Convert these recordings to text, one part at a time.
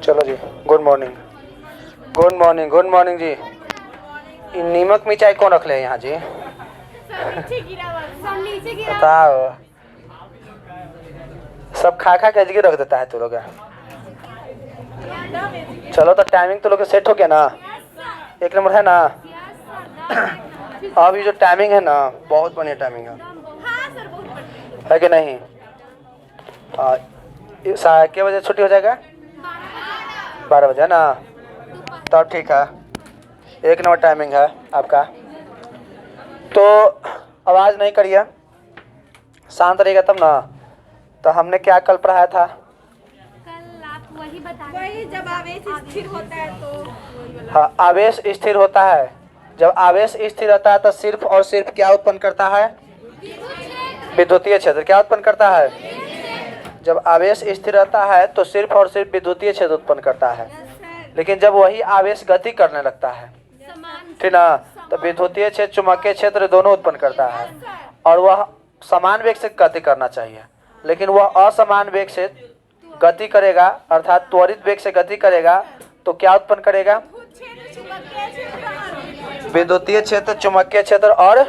चलो जी, good morning. Good morning, good morning जी। नीमक मिर्चाई कौन रख ले यहाँ जी? बताओ, सब खा खा के अजगी रख देता है तू लोग। चलो तो टाइमिंग तो लोग सेट हो गया ना, एक नंबर है ना। अब ये जो टाइमिंग है ना, बहुत बढ़िया टाइमिंग है कि नहीं? क्या बजे छुट्टी हो जाएगा? 12 बजे है ना, तब ठीक है। एक नंबर टाइमिंग है आपका। तो आवाज़ नहीं करिए, शांत रहेगा तब ना। तो हमने क्या कल पढ़ाया था? कल आप वही जब आवेश स्थिर होता है तो। हाँ, आवेश स्थिर होता है। जब आवेश स्थिर रहता है तो सिर्फ और सिर्फ क्या उत्पन्न करता है? विद्युतीय क्षेत्र। क्या उत्पन्न करता है? जब आवेश स्थिर रहता है तो सिर्फ और सिर्फ विद्युतीय क्षेत्र उत्पन्न करता है। लेकिन जब वही आवेश गति करने लगता है, ठीक ना, तो विद्युतीय क्षेत्र चुंबकीय क्षेत्र दोनों उत्पन्न करता है। और वह समान वेग से गति करना चाहिए, लेकिन वह असमान वेग से गति करेगा, अर्थात त्वरित वेग से गति करेगा, तो क्या उत्पन्न करेगा? विद्युतीय क्षेत्र, चुंबकीय क्षेत्र और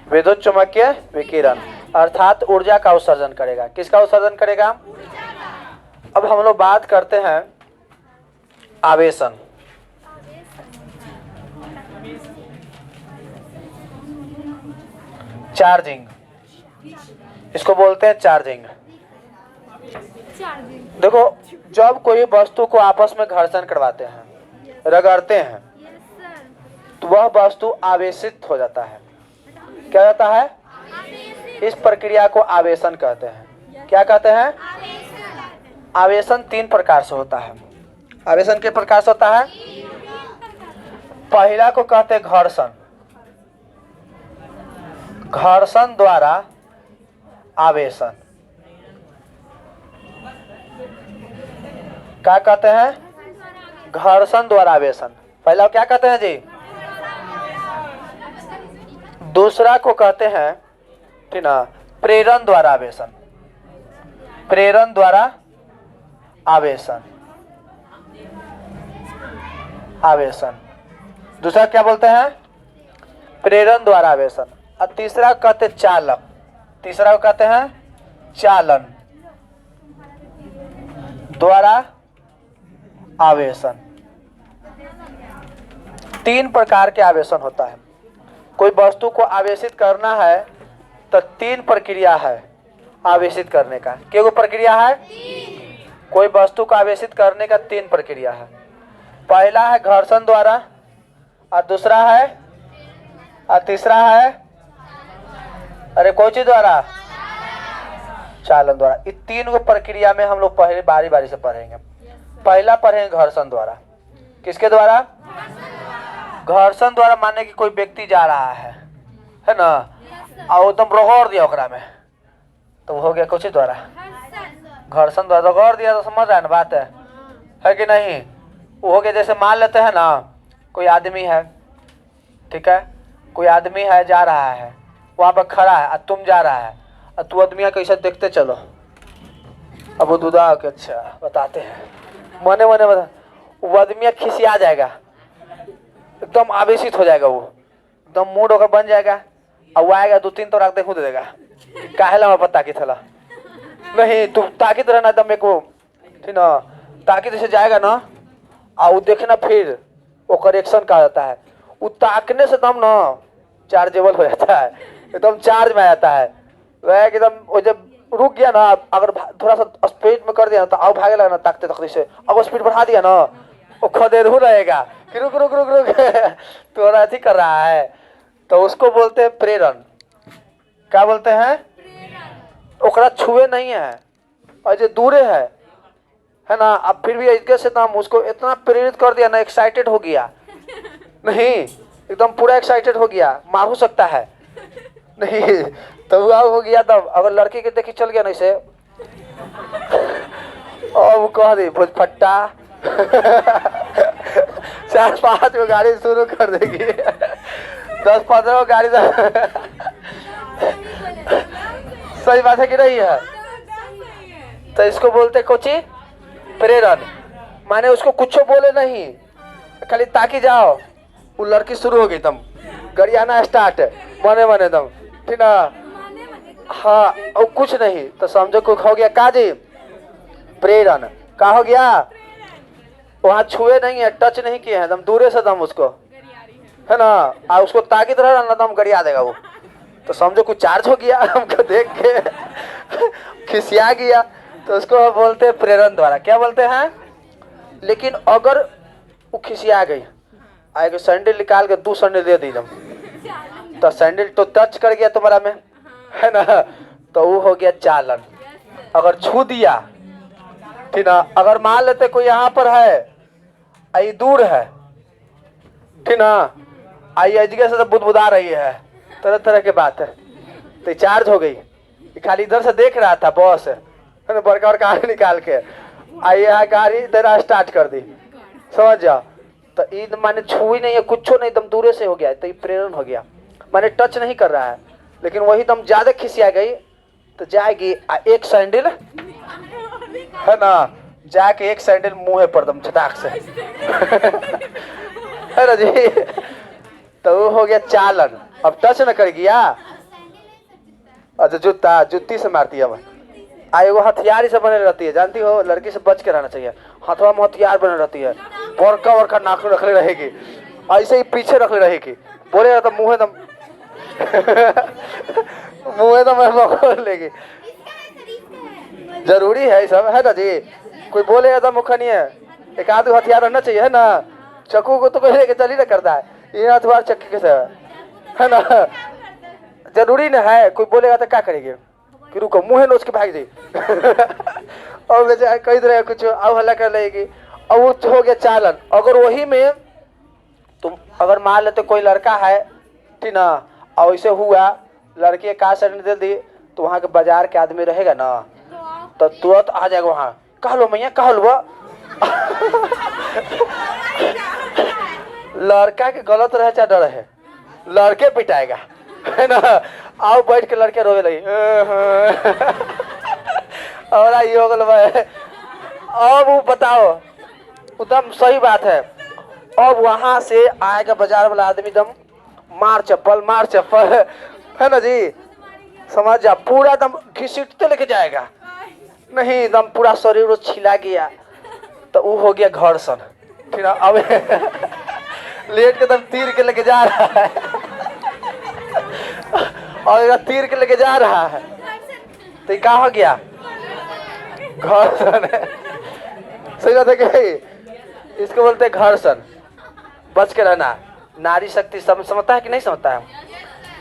विद्युत चुंबकीय विकिरण, अर्थात ऊर्जा का उत्सर्जन करेगा। किसका उत्सर्जन करेगा? अब हम लोग बात करते हैं आवेशन। चार्जिंग, इसको बोलते हैं चार्जिंग। देखो, जब कोई वस्तु को आपस में घर्षण करवाते हैं, रगड़ते हैं, तो वह वस्तु आवेशित हो जाता है। क्या होता है? इस प्रक्रिया को आवेशन कहते हैं। क्या कहते हैं? आवेशन 3 प्रकार से होता है। आवेशन के प्रकार से होता है। पहला को कहते हैं घर्षण। घर्षण द्वारा आवेशन। क्या कहते हैं? घर्षण द्वारा आवेशन। पहला क्या कहते हैं जी? दूसरा को कहते हैं, ठीक ना, प्रेरण द्वारा आवेशन। प्रेरण द्वारा आवेशन। आवेशन दूसरा क्या बोलते हैं? प्रेरण द्वारा आवेशन। और तीसरा कहते हैं चालक। तीसरा को कहते हैं चालन द्वारा आवेशन। 3 प्रकार के आवेशन होता है। कोई वस्तु को आवेशित करना है तो 3 प्रक्रिया है आवेशित करने का। क्या प्रक्रिया है? कोई वस्तु को आवेशित करने का 3 प्रक्रिया है। पहला है घर्षण द्वारा, और दूसरा है, और तीसरा है, अरे कोई चीज द्वारा? चालन द्वारा। इस 3 प्रक्रिया में हम लोग पहले बारी बारी से पढ़ेंगे। पहला पढ़ेंगे घर्षण द्वारा। किसके द्वारा? घर्षण द्वारा माने कि कोई व्यक्ति जा रहा है ना, और एकदम रगड़ दिया ओकरा में, तो हो गया कुछ द्वारा घर्षण द्वारा। रगड़ दिया तो समझ रहा है ना बात है कि नहीं? वो हो गया। जैसे मान लेते हैं ना, कोई आदमी है, ठीक है, कोई आदमी है जा रहा है, वहाँ पर खड़ा है, और तुम जा रहा है, और तू आदमी कैसे देखते चलो। अब वो दूधा के अच्छा बताते हैं, मने मने बता, वो आदमी खिसिया जाएगा, एकदम आवेशित हो जाएगा, वो एकदम मूड होकर बन जाएगा, और वो आएगा 2-3 तो रख दे खुद देगा। काहेला मैं पता कि थला नहीं, तू ताकित रहना एकदम एक वो, ठीक ना, ताकित से जाएगा ना, और वो देखना फिर वो करेक्शन कहा जाता है। वो ताकने से एकदम ना चार्जेबल हो जाता है, एकदम चार्ज में आ जाता है। वह एकदम वो जब रुक गया ना, अगर थोड़ा सा स्पीड में कर दिया ना तो आओ भागे लगा ना ताकते तकते से। अगर स्पीड बढ़ा दिया ना, वो खदेड़ू रहेगा कि रुक रुक रुक रुक थोड़ा अथी कर रहा है, तो उसको बोलते हैं प्रेरण। क्या बोलते हैं? ओकरा छुए नहीं है और जो दूरे है ना, अब फिर भी इसके से हम उसको इतना प्रेरित कर दिया ना, एक्साइटेड हो गया नहीं, एकदम पूरा एक्साइटेड हो गया, मार हो सकता है नहीं, तो वो हो गया। तब अगर लड़की के देखी चल गया ना इसे, और वो कह दी भोज फट्टा 4-5 गो गाड़ी शुरू कर देगी, 10-15 गो गाड़ी सही बात है कि नहीं है? तो इसको बोलते कोची प्रेरण माने उसको कुछ बोले नहीं, खाली ताकि जाओ, वो लड़की शुरू हो गई तम गरियाना स्टार्ट मने मने दम, ठीक ना। हाँ और कुछ नहीं तो समझो कुछ हो गया काजी प्रेरण, का हो गया, वहाँ छुए नहीं है, टच नहीं किए हैं, दम दूरे से दम उसको है ना, आ उसको ताकि रहा ना दम गरिया देगा वो, तो समझो कुछ चार्ज हो गया हमको देख के खिसिया गया, तो उसको बोलते हैं प्रेरण द्वारा, क्या बोलते हैं। लेकिन अगर वो खिसिया गई, आएगा सैंडल निकाल के 2 सैंडल दे दी दम, तो सैंडल तो टच कर गया तुम्हारा में है ना, तो वो हो गया चालन। अगर छू दिया ठीक ना, अगर मान लेते कोई यहाँ पर है, आई दूर है ठीक ना, आई जगह से तो बुदबुदा रही है, तरह तरह के बात है, तो चार्ज हो गई, खाली इधर से देख रहा था बॉस है ना, बड़का बड़का आगे निकाल के आई यहाँ गाड़ी तेरा स्टार्ट कर दी, समझ जाओ। तो ईद माने छुई नहीं है, कुछ नहीं, दम दूरे से हो गया, तो ये प्रेरण हो गया, माने टच नहीं कर रहा है, लेकिन वही दम ज्यादा खिसिया गई तो जाएगी एक सैंडल है ना, जाके एक सैंडल मुंह पर दम छटाक से है ना जी, तो वो हो गया चालन। अब टच न कर गया, अच्छा जूता जुत्ती से मारती है, आई वो हथियार से बने रहती है, जानती हो, लड़की से बच के रहना चाहिए, हथवा में हथियार बने रहती है, बड़का बड़का नाखून रखले रहेगी, ऐसे ही पीछे रखले रहेगी, बोले तो मुँह एकदम मुँह एकदम लेगी, जरूरी है सब है ना जी, कोई बोले तो मुख नहीं है, एक आध हथियार रहना चाहिए है ना, चक्कू को तो कोई लेके चल ही ना करता है, ये हथियार चक्की से है ना, जरूरी ना है, कोई बोलेगा तो क्या करेंगे, कि रुको मुँह नोच के भाग जाए और बेचारा कई तरह कुछ अब हल्ला कर लेगी, और वो हो गया चालन। अगर वही में तुम अगर मान लेते कोई लड़का है ठीक ना, और ऐसे हुआ लड़की का सैंडल दे दी, तो वहाँ के बाजार के आदमी रहेगा ना, तो तुरंत आ जाएगा वहाँ, कह लो मैया कह लो लड़का के गलत रहे चाहे डर है, लड़के पिटाएगा है ना, आओ बैठ के लड़के रोवे लगी और ये हो गल। अब वो बताओ एकदम सही बात है, अब वहां से आएगा बाजार वाला आदमी दम मार चप्पल है ना जी, समझ जा, पूरा दम घिसीटते लेके जाएगा, नहीं दम पूरा शरीर वो छिला गया, तो वो हो गया घर्षण ठीक है। अब लेट के दम तीर के लेके जा रहा है और तीर के लेके जा रहा है, तो क्या हो गया घर्षण सही बात है कि इसको बोलते हैं घर्षण। बच के रहना। नारी शक्ति समझता है कि नहीं समझता है।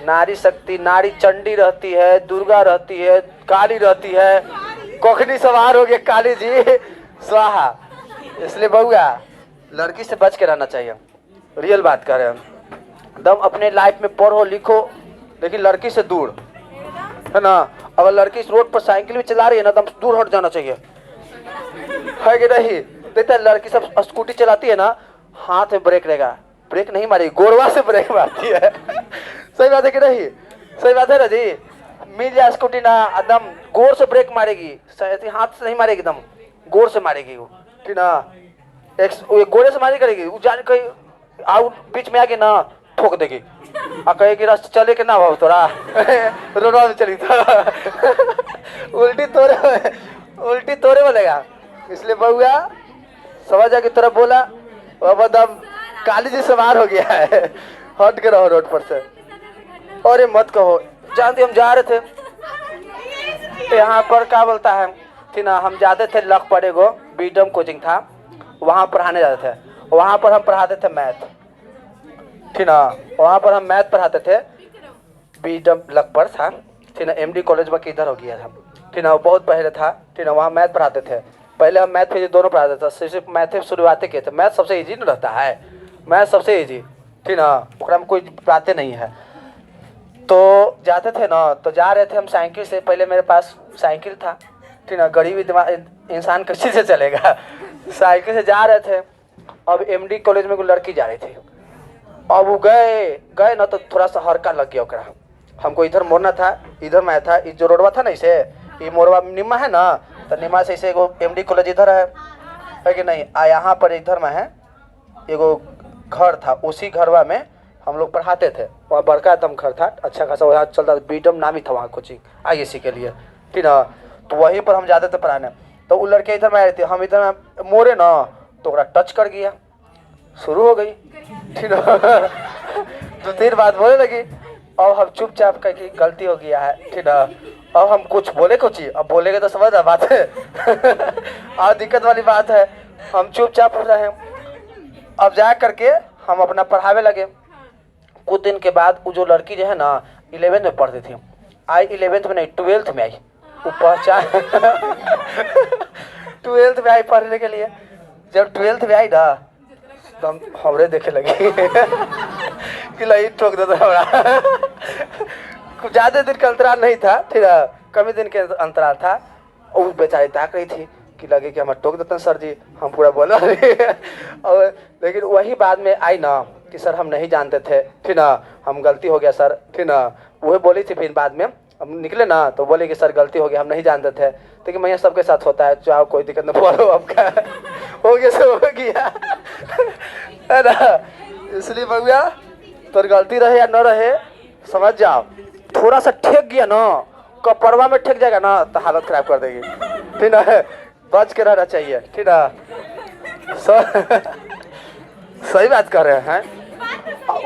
नारी शक्ति, नारी चंडी रहती है, दुर्गा रहती है, काली रहती है, कोखनी सवार हो गए काली जी स्वाहा। इसलिए बहुआ लड़की से बच के रहना चाहिए, रियल बात कर रहे हैं। दम अपने लाइफ में पढ़ो लिखो, लेकिन लड़की से दूर है ना। अगर लड़की इस रोड पर साइकिल भी चला रही है ना, दम दूर हट जाना चाहिए, है कि नहीं। देखते लड़की सब स्कूटी चलाती है ना, हाथ में ब्रेक रहेगा, ब्रेक नहीं मारेगी, गोरवा से ब्रेक मारती है सही बात है कि नहीं, सही बात है ना जी। मिल जाए स्कूटी ना, एकदम गोर से ब्रेक मारेगी, हाथ से नहीं मारेगी, एकदम गोर से मारेगी वो, ठीक ना। एक गोरे से मारी करेगी, वो जान कहीं आउट बीच में आके ना ठोक देगी और कहेगी रास्ते चले के ना भाव तोरा रोडवा में चली उल्टी तोरे बोलेगा। इसलिए बहुआ समझ जा की तरह बोला, अब एकदम काली जी सवार हो गया है, हट के रहो रोड पर से। और ये मत कहो, जानते हम जा रहे थे यहाँ पर, क्या बोलता है कि ना, हम जाते थे लखपत, एगो बीडम कोचिंग था, वहाँ पढ़ाने जाते थे। वहाँ पर हम पढ़ाते थे मैथ, ठीक ना। वहाँ पर हम मैथ पढ़ाते थे, बीडम लखपत था, ठीक ना। एमडी कॉलेज में किधर हो गया था, ठीक ना, वो बहुत पहले था, ठीक ना। वहाँ मैथ पढ़ाते थे, पहले हम मैथ फिजिक्स दोनों पढ़ाते थे। सिर्फ मैथ शुरुआत किए थे, मैथ सबसे ईजी न रहता है, मैथ सबसे ईजी, ठीक ना, ओकरा में कोई बातें नहीं है। तो जाते थे ना, तो जा रहे थे हम साइकिल से, पहले मेरे पास साइकिल था, ठीक ना। गरीब इंसान किसी से चलेगा, साइकिल से जा रहे थे। अब एमडी कॉलेज में कोई लड़की जा रही थी, अब वो गए ना, तो थोड़ा सा हड़का लग गया ओकरा। हमको इधर मोड़ना था, इधर मैं था, जो रोडवा था ना, इसे ये मोड़वा निम्मा है ना, तो निम्मा से इसे एमडी कॉलेज इधर है, है कि नहीं। यहाँ पर इधर में है एगो घर था, उसी घरवा में हम लोग पढ़ाते थे। वहाँ बड़का एकदम घर था, अच्छा खासा, वहाँ चलता था, बीडम नामी था वहाँ कोचिंग ISC के लिए, ठीक ना। तो वहीं पर हम जाते थे पढ़ाने। तो वो लड़के इधर में आ रही थी, हम इधर में मोरे ना, तो ओकरा टच कर गया, शुरू हो गई, ठीक ना। 2-3 बात बोले लगी। अब हम चुपचाप कह कि गलती हो गया है, ठीक ना। अब हम कुछ बोले अब बोलेंगे तो समझ रहा बात है। और दिक्कत वाली बात है, हम चुपचाप हो रहे हैं। अब जा करके हम अपना पढ़ावे लगे। कुछ दिन के बाद वो जो लड़की जो है ना 11th में पढ़ती थी, आई 11th में नहीं 12th में आई, वो पहचान 12th में आई पढ़ने के लिए। जब 12th में आई ना तो हम हमरे देखे लगे कि लही ठोक देता हमारा। कुछ ज़्यादा दिन का अंतराल नहीं था, ठीक है, कम दिन के अंतराल था। और बेचारी ताक रही थी कि लगे कि हम टोक देते हैं सर जी, हम पूरा बोला। और लेकिन वही बाद में आई ना कि सर हम नहीं जानते थे, ठीक ना, हम गलती हो गया सर, ठीक ना। वही बोली थी। फिर बाद में हम निकले ना तो बोले कि सर गलती हो गया, हम नहीं जानते थे। तो कि भैया सबके साथ होता है, चाहो कोई दिक्कत नहीं, बोलो आपका हो गया सब हो गया, है ना। इसलिए भैया तो गलती रहे या न रहे समझ जाओ, थोड़ा सा ठेक गया ना, कपड़वा में ठेक जाएगा ना तो हालत खराब कर देगी, ठीक ना। बच के रहना चाहिए, ठीक ना। सही बात कर रहे हैं।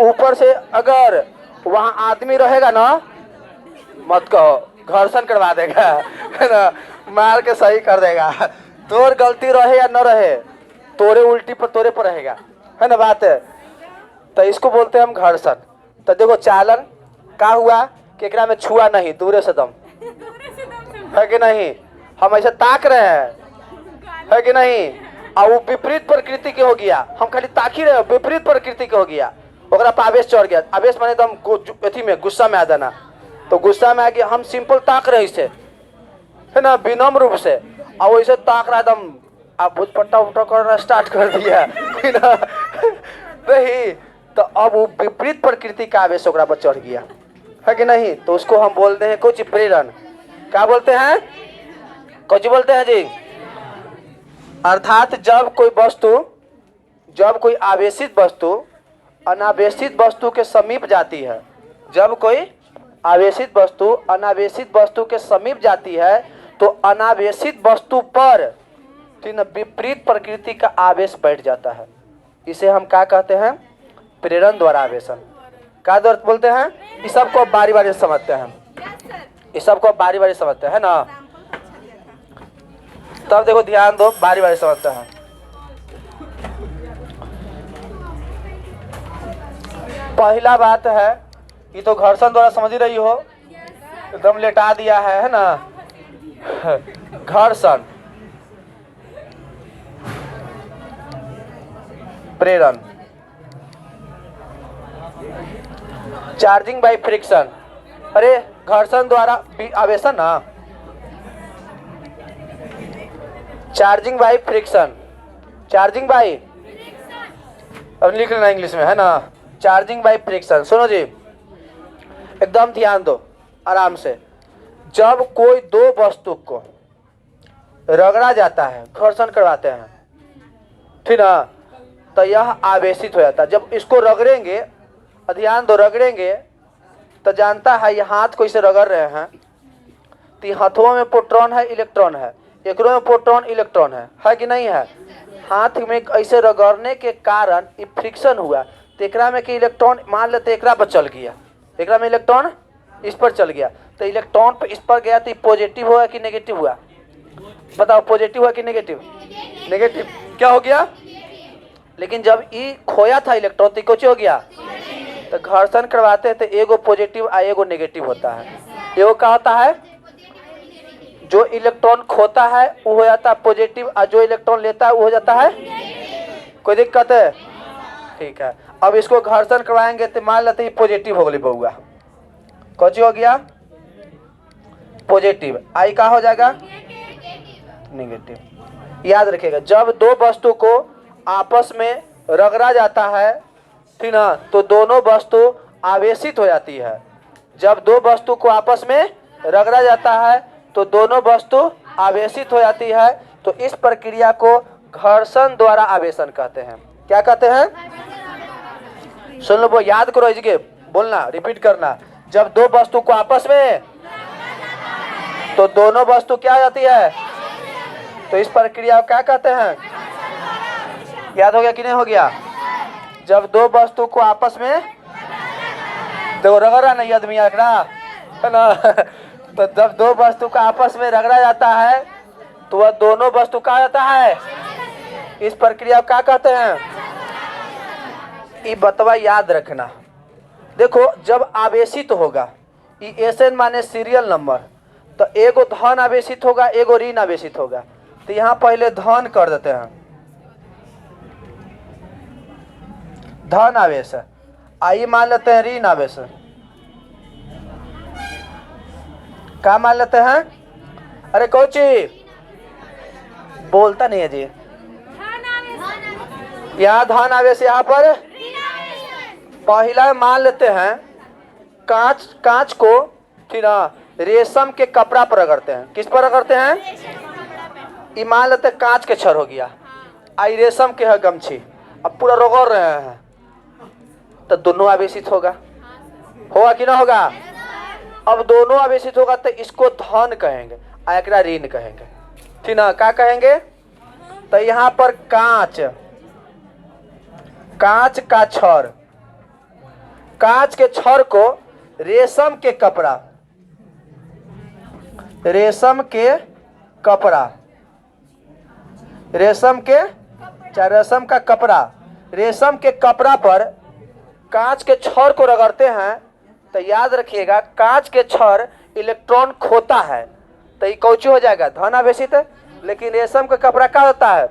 ऊपर से अगर वहाँ आदमी रहेगा ना, मत कहो, घर्षण करवा देगा, है ना, मार के सही कर देगा। तोर गलती रहे या न रहे, तोरे उल्टी पर तोरे पर रहेगा, है ना बात है। तो इसको बोलते हैं हम घर्षण। तो देखो चालन का हुआ, केकरा में छुआ नहीं, दूरे से दम, है कि नहीं। हम ऐसे ताक रहे हैं, है कि नहीं। और वो विपरीत प्रकृति के हो गया, हम खाली ताकी रहे, विपरीत प्रकृति के हो गया, ओकरा पर आवेश चढ़ गया। आवेश माने एकदम अथी में गुस्सा में आ जाना। तो गुस्सा में आ गया, हम सिंपल ताक रहे इसे, है ना, विनम्र रूप से। और वैसे ताक रहा एकदम, आप भूतपट्टा उठा करना स्टार्ट कर दिया, है ना। नहीं तो अब वो विपरीत प्रकृति का आवेश ओकरा पर चढ़ गया, है कि नहीं। तो उसको हम बोलते हैं कुछ प्रेरण। क्या बोलते हैं, कुछ बोलते हैं जी। अर्थात जब कोई आवेशित वस्तु अनावेशित वस्तु के समीप जाती है, जब कोई आवेशित वस्तु अनावेशित वस्तु के समीप जाती है तो अनावेशित वस्तु पर विपरीत प्रकृति का आवेश बैठ जाता है। इसे हम क्या कहते हैं, प्रेरण द्वारा आवेशन। क्या द्वारा बोलते हैं, इस सबको बारी बारी समझते हैं, इस सबको बारी बारी समझते हैं ना। तब देखो ध्यान दो, बारी बारी समझते हैं। पहला बात है, ये तो घर्षण द्वारा समझ ही रही हो, एकदम लेटा दिया है ना। घर्षण, प्रेरण, चार्जिंग बाय फ्रिक्शन। अरे घर्षण द्वारा आवेशन ना, charging by friction, charging by, अब लिख लेना इंग्लिश में, है ना, चार्जिंग बाय फ्रिक्शन। सुनो जी, एकदम ध्यान दो आराम से। जब कोई दो वस्तु को रगड़ा जाता है, घर्षण करवाते हैं, ठीक ना, तो यह आवेशित हो जाता है। जब इसको रगड़ेंगे, ध्यान दो, रगड़ेंगे तो जानता है ये हाथ को इसे रगड़ रहे हैं, तो हाथों में प्रोटॉन है इलेक्ट्रॉन है, एकरों में प्रोटॉन इलेक्ट्रॉन है कि नहीं है। हाथ में ऐसे रगड़ने के कारण ये फ्रिक्शन हुआ, तो एकरा में कि इलेक्ट्रॉन मान लेते एकरा पर चल गया, एकरा में इलेक्ट्रॉन इस पर चल गया, तो इलेक्ट्रॉन पर इस पर गया तो पॉजिटिव हुआ कि नेगेटिव हुआ, बताओ, पॉजिटिव हुआ कि नेगेटिव, नेगेटिव। क्या हो गया, लेकिन जब ये खोया था इलेक्ट्रॉन तो कुछ हो गया। तो घर्षण करवाते हैं तो एगो पॉजिटिव और एगो नेगेटिव होता है। एगो क्या होता है, जो इलेक्ट्रॉन खोता है वो हो जाता है पॉजिटिव, और जो इलेक्ट्रॉन लेता है वो हो जाता है, कोई दिक्कत है, ठीक है। अब इसको घर्षण करवाएंगे तो मान लेते हैं पॉजिटिव हो गई बहुआ, कौन हो गया, पॉजिटिव, आई का हो जाएगा नेगेटिव। याद रखिएगा, जब दो वस्तु को आपस में रगड़ा जाता है, ठीक ना, तो दोनों वस्तु आवेशित हो जाती है। जब दो वस्तु को आपस में रगड़ा जाता है तो दोनों वस्तु आवेशित हो जाती है। तो इस प्रक्रिया को घर्षण द्वारा आवेशन कहते हैं। क्या कहते हैं? सुन लो, वो याद करो, इसके बोलना, रिपीट करना। जब दो वस्तु को आपस में, तो दोनों वस्तु क्या हो जाती है? तो इस प्रक्रिया को क्या कहते हैं? याद हो गया कि नहीं हो गया? जब दो वस्तु को आपस में, देखो रगड़ा नहीं आदमी रगड़ा है ना तो जब दो वस्तु का आपस में रगड़ा जाता है तो वह दोनों वस्तु क्या जाता है? इस प्रक्रिया को क्या कहते हैं? ये बतवा याद रखना। देखो, जब आवेशित होगा, ये एसएन माने सीरियल नंबर, तो एगो धन आवेशित होगा, एगो ऋण आवेशित होगा। तो यहाँ पहले धन कर देते हैं, धन आवेश। आइए मान लेते हैं ऋण आवेश। क्या मान लेते हैं? अरे कोची बोलता नहीं है जी। यहाँ धन आवेश, यहाँ पर पहला मान लेते हैं कांच को, ठीक ना, रेशम के कपड़ा पर रगड़ते हैं। किस पर रगड़ते हैं? ये मान लेते हैं कांच के छड़ हो गया, आई रेशम के है गमछी, अब पूरा रगड़ रहे हैं, तो दोनों आवेशित होगा कि ना होगा? अब दोनों आवेशित होगा तो इसको धन कहेंगे, एकरा ऋण कहेंगे, ठीक ना? क्या कहेंगे? तो यहाँ पर कांच का छड़, कांच के छड़ को रेशम के कपड़ा, रेशम के कपड़ा पर कांच के छड़ को रगड़ते हैं। तो याद रखिएगा, कांच के छड़ इलेक्ट्रॉन खोता है, तो ये कौची हो जाएगा? धन आवेशित है। लेकिन रेशम का कपड़ा क्या होता है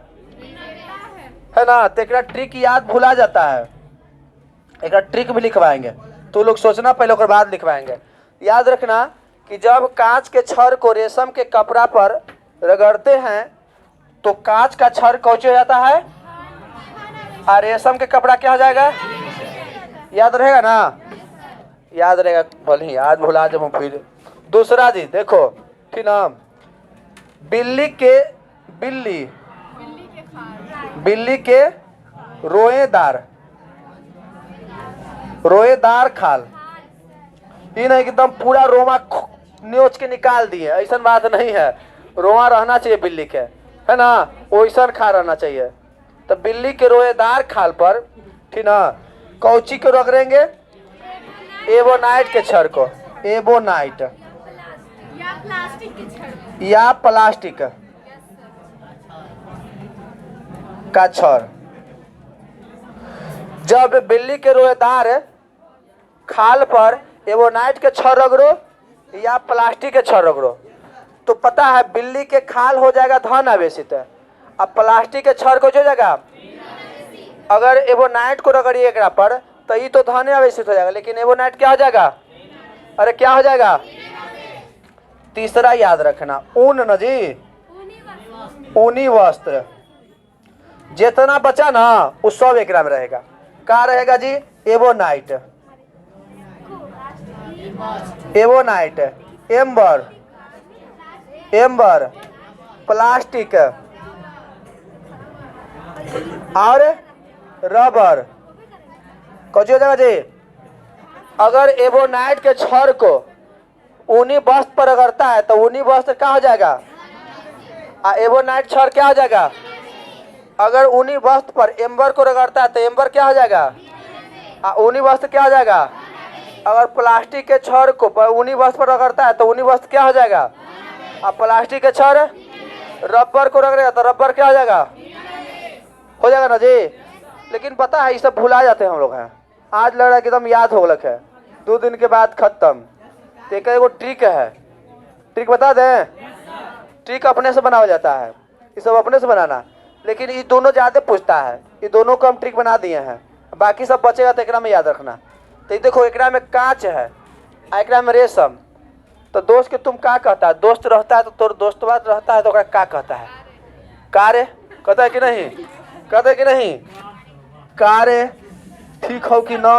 ना? तो एक ट्रिक याद भुला जाता है, एक ट्रिक भी लिखवाएंगे, तो लोग सोचना पहले और बाद लिखवाएंगे। याद रखना कि जब कांच के छड़ को रेशम के कपड़ा पर रगड़ते हैं तो कांच का छड़ कौची हो जाता है, और रेशम के कपड़ा क्या हो जाएगा? याद रहेगा ना? याद रहेगा, भले ही आज भुला जब हम फिर। दूसरा जी देखो, ठीक ना, बिल्ली के रोएदार खाल, ये नहीं एकदम पूरा रोमा नोच के निकाल दिए, ऐसा बात नहीं है। रोआ रहना चाहिए बिल्ली के, है ना, वैसा खा रहना चाहिए। तो बिल्ली के रोएदार खाल पर, ठीक ना, कौची को रगड़ेंगे? एबोनाइट के छड़ को, एबोनाइट या प्लास्टिक का छड़। जब बिल्ली के रोएदार खाल पर एबोनाइट के छड़ रगड़ो या प्लास्टिक के छड़ रगड़ो, तो पता है बिल्ली के खाल हो जाएगा धन आवेशित है, अब प्लास्टिक के छड़ को हो जाएगा। अगर एबोनाइट को रगड़िए एकरा पर तो ये तो धन आवेशित हो जाएगा, लेकिन एबोनाइट क्या हो जाएगा? अरे क्या हो जाएगा? तीसरा याद रखना, ऊन न जी, ऊनी वस्त्र जितना बचा ना वो सब एकरा में रहेगा। क्या रहेगा जी? एबोनाइट, एम्बर, प्लास्टिक और रबर। कौन हो जाएगा जी? अगर एबोनाइट के छड़ को ऊनी वस्त्र पर रगड़ता है तो ऊनी वस्त्र क्या हो जाएगा? एबोनाइट छड़ क्या हो जाएगा? अगर ऊनी वस्त्र पर एम्बर को रगड़ता है तो एम्बर क्या हो जाएगा? ऊनी वस्त्र क्या हो जाएगा? अगर प्लास्टिक के छड़ को ऊनी वस्त्र पर रगड़ता है तो ऊनी वस्त्र क्या हो जाएगा? प्लास्टिक के छड़ रबर को रगड़ेगा तो रबर क्या हो जाएगा? हो जाएगा ना जी। लेकिन पता है ये सब भुला जाते हैं हम लोग हैं, आज लग रहा है कि एकदम याद हो लग है, 2 दिन के बाद खत्म। तो एक एगो ट्रिक है, ट्रिक बता दें? ट्रिक अपने से बना हो जाता है, ये सब अपने से बनाना, लेकिन ये दोनों ज़्यादा पूछता है, ये दोनों को हम ट्रिक बना दिए हैं, बाकी सब बचेगा तो एकरा में याद रखना। तो देखो एकरा में कांच है, एकरा में रेशम, तो दोस्त के तुम क्या कहता है? दोस्त रहता है तो तोर दोस्तवा रहता है तो ओकरा क्या कहता है? कार्य कहता है कि नहीं? कहता है कि नहीं? कार्य ठीक हो कि ना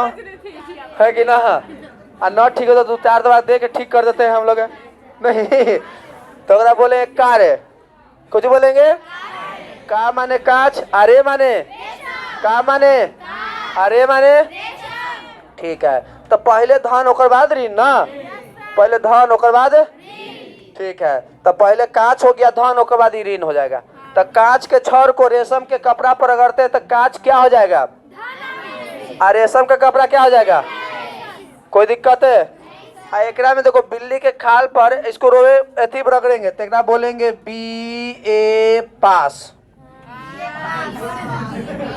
है कि ना? और न ठीक हो तो 2-4 दवा दे के ठीक कर देते हैं हम लोग, नहीं तो अगर बोले कार्य, कुछ बोलेंगे का माने कांच, अरे माने का माने अरे माने ठीक है। तो पहले धन ओकर बाद ऋण ना, पहले धन ओकर बाद ठीक है। तो पहले कांच हो गया धन, ओकर बाद ऋण हो जाएगा। तो कांच के छड़ को रेशम के कपड़ा पर रगड़ते हैं तो कांच क्या हो जाएगा, और रेशम का कपड़ा क्या हो जाएगा। कोई दिक्कत है? एकरा में देखो बिल्ली के खाल पर इसको रोवे अथी रगड़ेंगे तो एकरा बोलेंगे BA पास,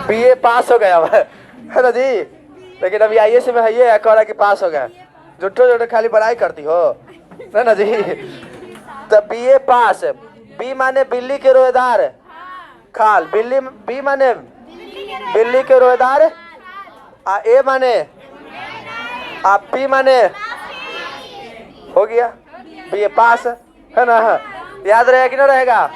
BA पास हो गया है ना जी। लेकिन अभी IAS में है ये कह रहा कि पास हो गया, झूठो झूठो खाली बड़ाई करती हो है ना जी। तो BA पास, बी माने बिल्ली के रोएदार खाल, बिल्ली बी माने बिल्ली के रोएदार, ए माने पी माने हो गया BA पास है ना। याद रहेगा कि ना रहेगा?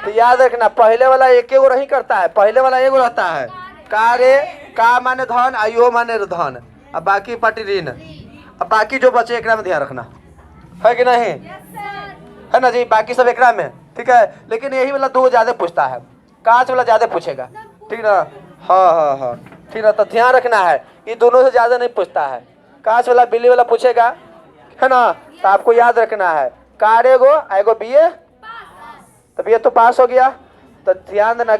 तो याद रखना पहले वाला एक गो नहीं करता है, पहले वाला एगो रहता है कार्य, का माने धन, आयो माने धन, अब बाकी पार्टी ऋण, अब बाकी जो बचे एकरा में ध्यान रखना है कि नहीं है ना जी। बाकी सब एकरा में ठीक है। लेकिन यही वाला दो ज्यादा पूछता है, कांच वाला ज्यादा पूछेगा ठीक ना। हाँ ठीक ना। तो ध्यान रखना है ये दोनों से ज्यादा नहीं पूछता है, कांच वाला बिल्ली वाला पूछेगा है ना। तो आपको याद रखना है कार एगो BA, तो BA तो पास हो गया। तो ध्यान देना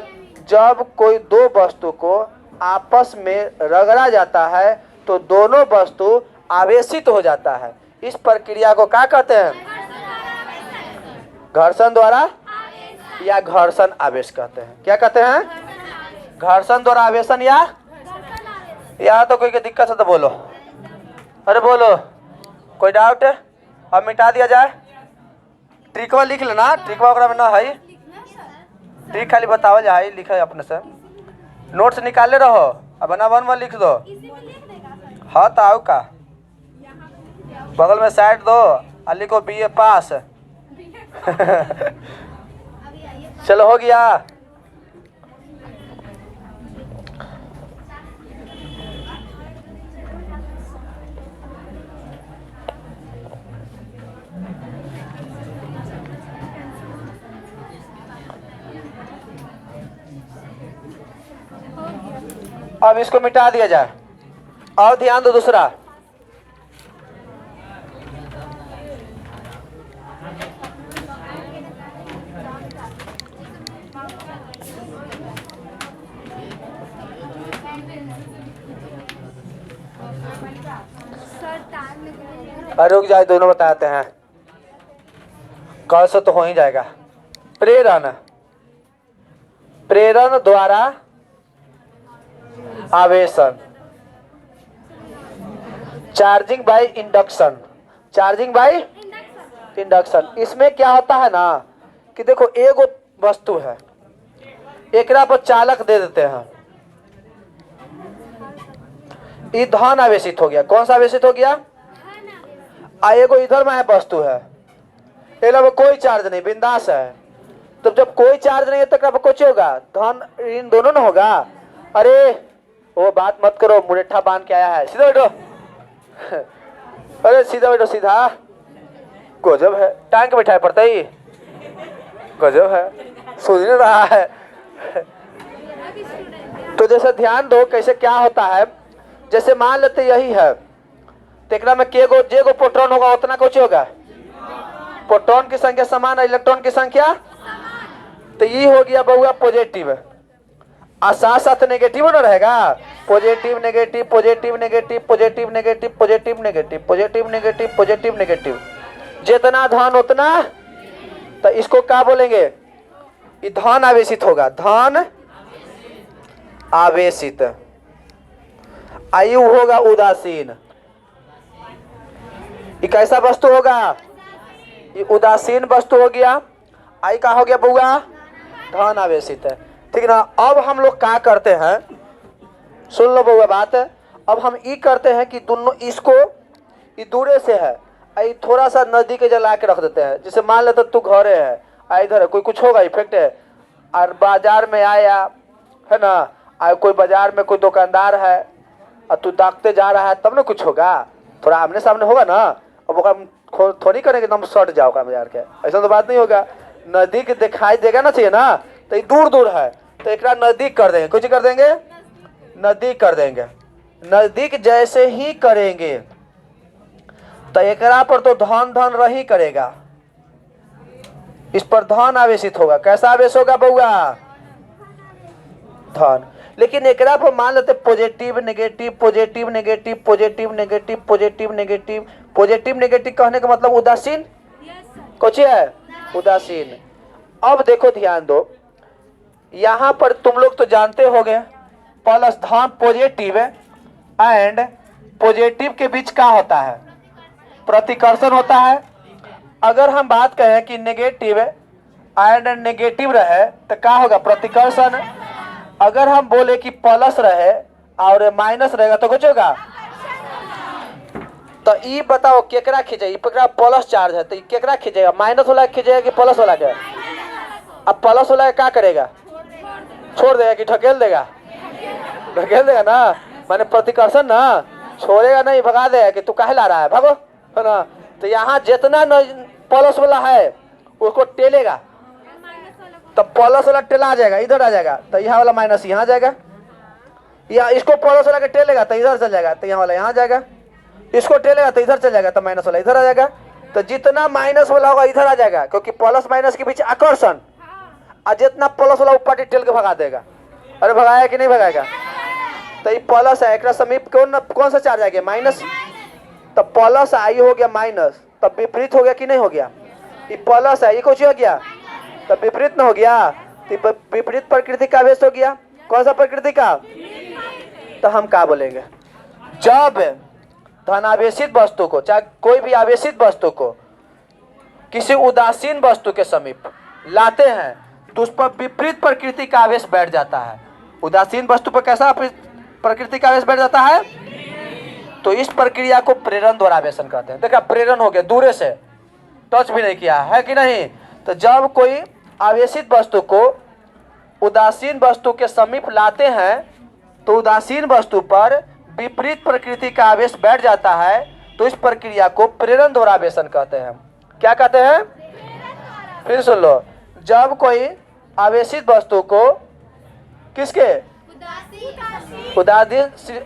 जब कोई दो वस्तु को आपस में रगड़ा जाता है तो दोनों वस्तु आवेशित हो जाता है। इस प्रक्रिया को क्या कहते हैं? घर्षण द्वारा या घर्षण आवेश कहते हैं। क्या कहते हैं? घर्षण द्वारा आवेशन या यहाँ तो कोई की दिक्कत है तो बोलो, अरे बोलो, कोई डाउट है? अब मिटा दिया जाए। ट्रिकवा लिख लेना, ट्रिकवा वगैरह में ना है, ट्रिक खाली बताओ जाए, लिखा है अपने से, नोट्स निकाले रहो, अब बना वन लिख दो। हाँ तो आओ का बगल में साइड दो और लिखो BA पास। चलो हो गया। अब इसको मिटा दिया जाए। और ध्यान दो दूसरा, रुक जाए, दोनों बताते हैं, कल से तो हो ही जाएगा। प्रेरण, प्रेरण द्वारा आवेशन, charging by induction, charging by induction. इसमें क्या होता है ना कि देखो एगो वस्तु है, एकरा पर चालक दे देते हैं, ये धन आवेशित हो गया। कौन सा आवेशित हो गया? एगो इधर में है वस्तु है, में कोई चार्ज नहीं, बिंदास है। तो जब कोई चार्ज नहीं है तो कुछ होगा, धन ऋण दोनों ना होगा। अरे वो बात मत करो, मुरेठा बांध के आया है, सीधा बैठो। अरे सीधा बैठो, सीधा। गजब है, टांग के बैठा है पड़ता ही, गजब है, सुन नहीं रहा है। तो जैसे ध्यान दो कैसे क्या होता है। जैसे मान लेते यही है, तेकरा में जेगो प्रोटॉन होगा उतना कुछ होगा, प्रोटॉन की संख्या समान है, इलेक्ट्रॉन की संख्या। तो ये हो गया बहुआ पॉजिटिव, और साथ साथ नेगेटिव ना रहेगा, positive negative positive negative positive negative positive negative positive negative positive negative, जितना धन उतना। तो इसको क्या बोलेंगे? ये धन आवेशित होगा, धन आवेशित। आयु होगा उदासीन, ये कैसा वस्तु होगा? ये उदासीन वस्तु हो गया। आई का हो गया बुआ? धन आवेशित है, ठीक ना। अब हम लोग क्या करते हैं, सुन लो बुआ बात। अब हम ये करते हैं कि दोनों इसको, ये दूरे से है, आई थोड़ा सा नजदीक जला के रख देते हैं। जैसे मान लेते तू घरे है, इधर है, कोई कुछ होगा इफेक्ट है, और बाजार में आया है ना, कोई बाजार में कोई दुकानदार है और तू दागते जा रहा है, तब ना कुछ होगा, थोड़ा आमने सामने होगा ना। अब वो थोड़ी करेंगे एकदम सट जाओगा बाजार के, ऐसा तो बात नहीं होगा। नजदीक दिखाई देगा ना चाहिए ना, तो ये दूर दूर है, तो एक नजदीक कर देंगे। कुछ कर देंगे, नजदीक कर देंगे। नजदीक जैसे ही करेंगे तो एकरा पर तो धन धन रही करेगा, इस पर धन आवेशित होगा। कैसा आवेश होगा बउआ? धन। लेकिन एकरा पर मान लेते positive negative, positive negative, positive negative, positive negative. Positive negative कहने का मतलब उदासीन, कुछ है उदासीन। अब देखो ध्यान दो, यहां पर तुम लोग तो जानते होगे प्लस धन पॉजिटिव एंड पॉजिटिव के बीच क्या होता है? प्रतिकर्षण होता है। अगर हम बात कहें कि नेगेटिव एंड नेगेटिव रहे तो क्या होगा? प्रतिकर्षण। अगर हम बोले कि प्लस रहे और माइनस रहेगा तो कुछ होगा? तो ये बताओ केकरा खींचे? प्लस चार्ज है तो केकरा खींचेगा? माइनस वाला खींचेगा कि प्लस वाला के? अब प्लस वाला क्या करेगा? छोड़ देगा कि ढकेल देगा? ढकेल देगा ना, माने प्रतिकर्षण ना, छोड़ेगा नहीं, भगा देगा कि तू काहे ला रहा है, भागो, है ना। तो यहाँ जितना प्लस वाला है उसको टेलेगा, तो प्लस वाला टेला आ जाएगा, इधर आ जाएगा, तो यहाँ वाला माइनस यहाँ जाएगा। या इसको प्लस वाला के टेलेगा तो इधर चल जाएगा, तो यहाँ वाला यहाँ जाएगा। इसको टेलेगा तो इधर चल जाएगा, तो माइनस वाला इधर आ जाएगा। तो जितना माइनस वाला होगा इधर आ जाएगा, क्योंकि प्लस माइनस के बीच आकर्षण। और जितना प्लस वाला ऊपर टेल के भगा देगा। अरे भगाया कि नहीं भगाएगा? तो ये प्लस है, एक समीप कौन सा चार्ज आ गया? माइनस। तो प्लस आई हो गया माइनस, तब विपरीत हो गया कि नहीं हो गया? ये प्लस है, ये कुछ हो गया तब विपरीत ना हो गया। तो विपरीत प्रकृति का आवेश हो गया। कौन सा प्रकृति का? तो हम क्या बोलेंगे? जब धनावेशित वस्तु को, चाहे कोई भी आवेशित वस्तु को किसी उदासीन वस्तु के समीप लाते हैं तो उस पर विपरीत प्रकृति का आवेश बैठ जाता है। उदासीन वस्तु पर कैसा प्रकृति का आवेश बैठ जाता है? तो इस प्रक्रिया को प्रेरण द्वारा आवेशन कहते हैं। देखा, प्रेरण हो गया, दूरे से टच भी नहीं किया है कि नहीं। तो जब कोई आवेशित वस्तु को उदासीन वस्तु के समीप लाते हैं तो उदासीन वस्तु पर विपरीत प्रकृति का आवेश बैठ जाता है, तो इस प्रक्रिया को प्रेरण द्वारा आवेशन कहते हैं। क्या कहते हैं? फिर सुन लो, जब कोई आवेशित वस्तु को किसके?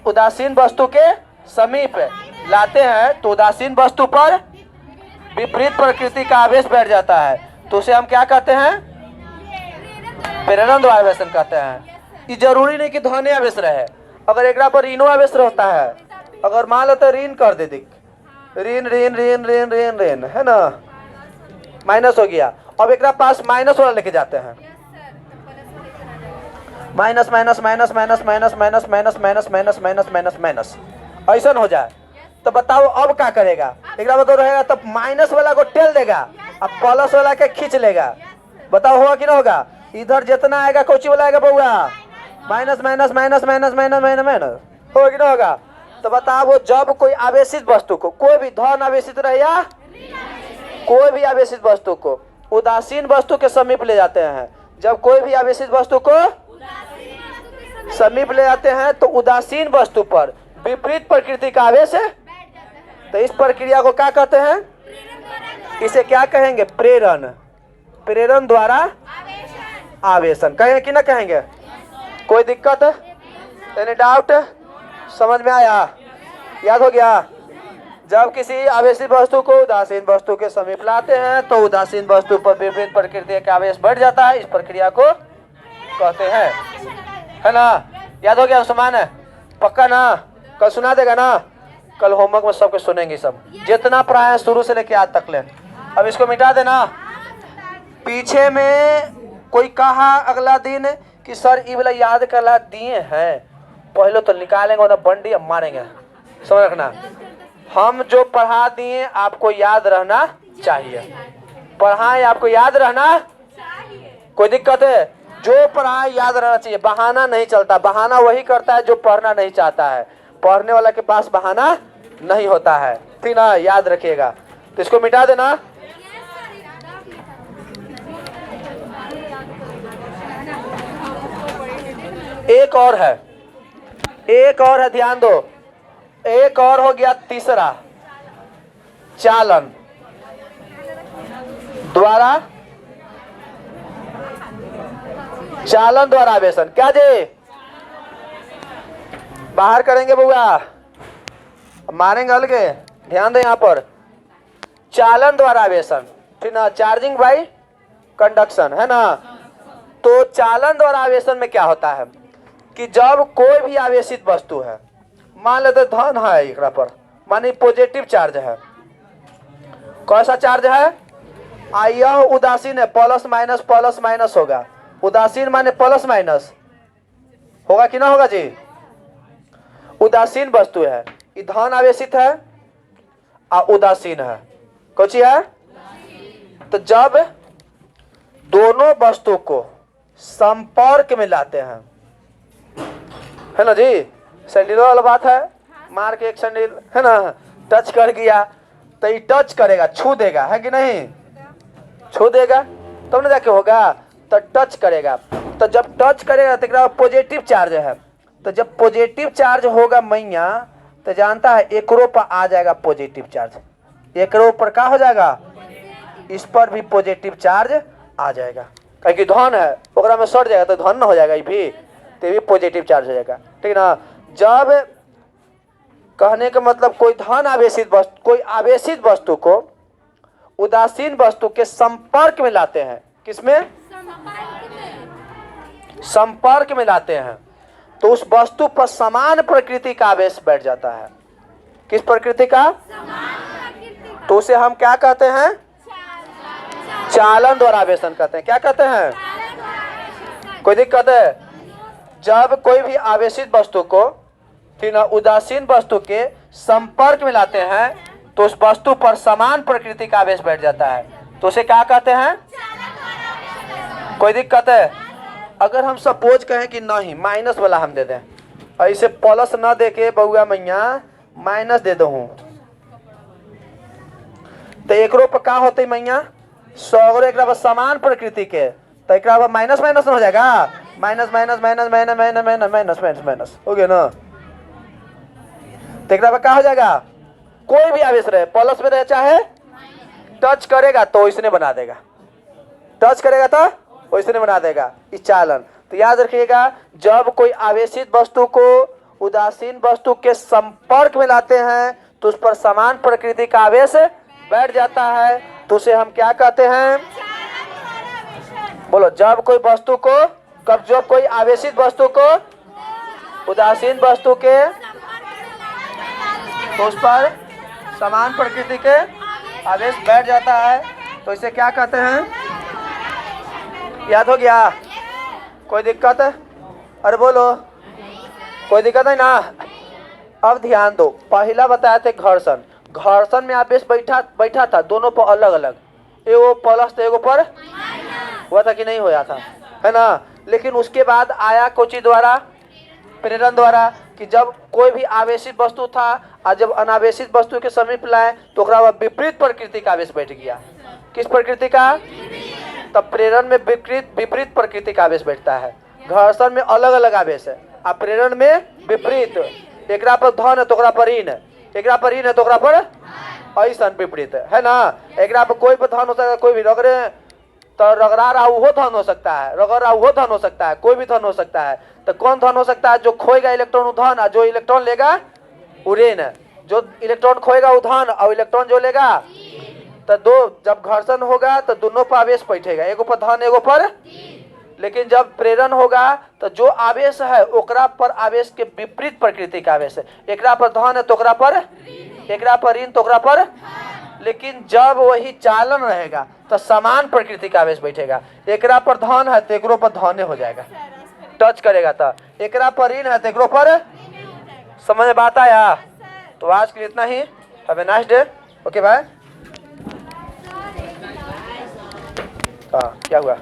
उदासीन वस्तु के समीप लाते हैं तो उदासीन वस्तु पर विपरीत प्रकृति का आवेश बैठ जाता है, तो उसे हम क्या कहते हैं? प्रेरण द्वारा आवेशन कहते हैं। ये जरूरी नहीं कि धन आवेश रहे, अगर एक पर ऋणो आवेश रहता है, अगर मान लो तो ऋण कर दे दी, ऋण ऋण ऋण ऋण ऋण ऋण, है ना, माइनस हो गया। अब एक पास माइनस वाला लेके जाते हैं, minus minus minus minus minus minus minus minus minus minus minus minus ऐसा हो जाए तो बताओ अब क्या करेगा? एक बताओ रहेगा तब माइनस वाला को टेल देगा, अब प्लस वाला के खींच लेगा। बताओ होगा कि ना होगा? इधर जितना आएगा कोची वाला आएगा बउआ? Minus minus minus minus minus minus minus, होगा कि ना होगा? तो बताओ जब कोई आवेशित वस्तु को, कोई भी धन आवेशित रहे या कोई भी आवेशित वस्तु को उदासीन वस्तु के समीप ले जाते हैं, जब कोई भी आवेशित वस्तु को समीप ले जाते हैं तो उदासीन वस्तु पर विपरीत प्रकृति का आवेश है, तो इस प्रक्रिया को क्या कहते हैं? इसे क्या कहेंगे? प्रेरण। प्रेरण द्वारा आवेशन कहेंगे कि ना कहेंगे? कोई दिक्कत? Any doubt? समझ में आया? याद हो गया? जब किसी आवेशित वस्तु को उदासीन वस्तु के समीप लाते हैं तो उदासीन वस्तु पर विपरीत प्रकृति का आवेश बढ़ जाता है, इस प्रक्रिया को कहते हैं, है ना? याद हो गया उस्मान? पक्का ना? कल सुना देगा ना? कल होमवर्क में सबके सुनेंगे सब, जितना पढ़ाए शुरू से लेके आज तक ले। अब इसको मिटा देना। पीछे में कोई कहा अगला दिन कि सर ये वाला याद करला दिए हैं, पहले तो निकालेंगे और बंडी अब मारेंगे। समझ रखना, हम जो पढ़ा दिए आपको याद रहना चाहिए। पढ़ाए आपको याद रहना, कोई दिक्कत है? जो पढ़ाए याद रहना चाहिए, बहाना नहीं चलता। बहाना वही करता है जो पढ़ना नहीं चाहता है, पढ़ने वाला के पास बहाना नहीं होता है, ठीक ना? याद रखिएगा। तो इसको मिटा देना। एक और है, एक और है, ध्यान दो। एक और हो गया तीसरा, चालन द्वारा चालन द्वारा आवेशन। क्या जी बाहर करेंगे बुआ, मारेंगे अलगे, ध्यान दें यहाँ पर। चालन द्वारा आवेशन, ठीक ना, चार्जिंग बाई कंडक्शन, है ना। तो चालन द्वारा आवेशन में क्या होता है कि जब कोई भी आवेशित वस्तु है, मान लेते धन है एकरा पर, मानी पॉजिटिव चार्ज है, कैसा चार्ज है, यह उदासीन है, प्लस माइनस होगा। उदासीन माने प्लस माइनस होगा कि ना होगा जी। उदासीन वस्तु है, ये धन आवेशित है और उदासीन है, कौन सी है। तो जब दोनों वस्तु को संपर्क में लाते हैं, है ना जी, सैंडल वाला बात है, मार के एक सैंडल है ना टच कर गया तो ये टच करेगा, छू देगा, है कि नहीं, छू देगा तब ना जाके होगा, तो टच करेगा। तो जब टच करेगा तो पॉजिटिव चार्ज है, तो जब पॉजिटिव चार्ज होगा मैया तो जानता है एकरो पर आ जाएगा पॉजिटिव चार्ज, एकरो पर क्या हो जाएगा, इस पर भी पॉजिटिव चार्ज आ जाएगा, क्योंकि धन है ओकरा में सट जाएगा तो धन न हो जाएगा, ये भी पॉजिटिव चार्ज हो जाएगा, ठीक ना। जब कहने का मतलब कोई धन आवेशित वस्तु, कोई आवेशित वस्तु को उदासीन वस्तु के संपर्क में लाते हैं, किसमें, संपर्क में लाते हैं, तो उस वस्तु पर समान प्रकृति का आवेश बैठ जाता है। किस प्रकृति का, तो उसे हम क्या कहते हैं, चालन द्वारा आवेशन कहते हैं। क्या कहते हैं, कोई दिक्कत है। जब कोई भी आवेशित वस्तु को, ठीक ना, उदासीन वस्तु के संपर्क में लाते हैं तो उस वस्तु पर समान प्रकृति का आवेश बैठ जाता है, तो उसे क्या कहते हैं, कोई दिक्कत है। अगर हम सपोज कहें कि नहीं माइनस वाला हम दे दें, ऐसे प्लस ना दे के बउआ मैया माइनस दे दो, तो एकरो पर क्या होते मैया, सौगरो एक समान प्रकृति के, तो एक माइनस माइनस हो जाएगा, minus minus minus minus minus minus minus minus minus हो गया ना। तो एक क्या हो जाएगा, कोई भी आवेश रहे, प्लस में रहे चाहे, टच करेगा तो इसने बना देगा, टच करेगा तो इसने बना देगा, इस चालन। तो याद रखिएगा, जब कोई आवेशित वस्तु को उदासीन वस्तु के संपर्क में लाते हैं तो उस पर समान प्रकृति का आवेश बैठ जाता है, तो उसे हम क्या कहते हैं, बोलो। जब कोई वस्तु को, कब जब कोई आवेशित वस्तु को उदासीन वस्तु के, तो उस पर समान प्रकृति के आवेश बैठ जाता है, तो इसे क्या कहते हैं, याद हो गया, कोई दिक्कत है, अरे बोलो, कोई दिक्कत है ना। अब ध्यान दो, पहला बताया थे घर्षण, घर्षण में आवेश बैठा था दोनों पर अलग अलग, एगो प्लस तो एगो पर हुआ था कि नहीं होया था, है ना। लेकिन उसके बाद आया कोची द्वारा, प्रेरण द्वारा, कि जब कोई भी आवेशित वस्तु था और जब अनावेशित वस्तु के समीप लाए तो विपरीत प्रकृति का आवेश बैठ गया। किस प्रकृति का, तब प्रेरण में विपरीत प्रकृति का आवेश बैठता है, घर्षण में अलग अलग आवेश है, और प्रेरण में विपरीत, एकरा पर धन है तो ओकरा पर ऋण, एकरा पर ऋण है तो ओकरा पर ऐसा विपरीत, है ना। एकरा पर कोई पर धन हो सकता है, कोई भी रगड़े तो रगड़ा रहा वो धन हो सकता है, रगड़ रहा वो धन हो सकता है, कोई भी धन हो सकता है। तो कौन धन हो सकता है, जो खोएगा इलेक्ट्रॉन वो धन, और जो इलेक्ट्रॉन लेगा वो ऋण, जो इलेक्ट्रॉन खोएगा वो धन और इलेक्ट्रॉन जो लेगा, तो दो जब घर्षण होगा तो दोनों पर आवेश बैठेगा, एगो पर धन एगो पर। लेकिन जब प्रेरण होगा तो जो आवेश है ओकरा पर आवेश के विपरीत प्रकृति का आवेश है, एकरा पर धन है तो ओकरा पर, एकरा पर ऋण तो ओकरा पर। लेकिन जब वही चालन रहेगा तो समान प्रकृति का आवेश बैठेगा, एकरा पर धन है तो एकरो पर धन हो जाएगा, टच करेगा तो एकरा पर ऋण है तो एकरो पर। समझ में बात आया। तो आज के लिए इतना ही, have a nice day, okay bye. हाँ क्या हुआ।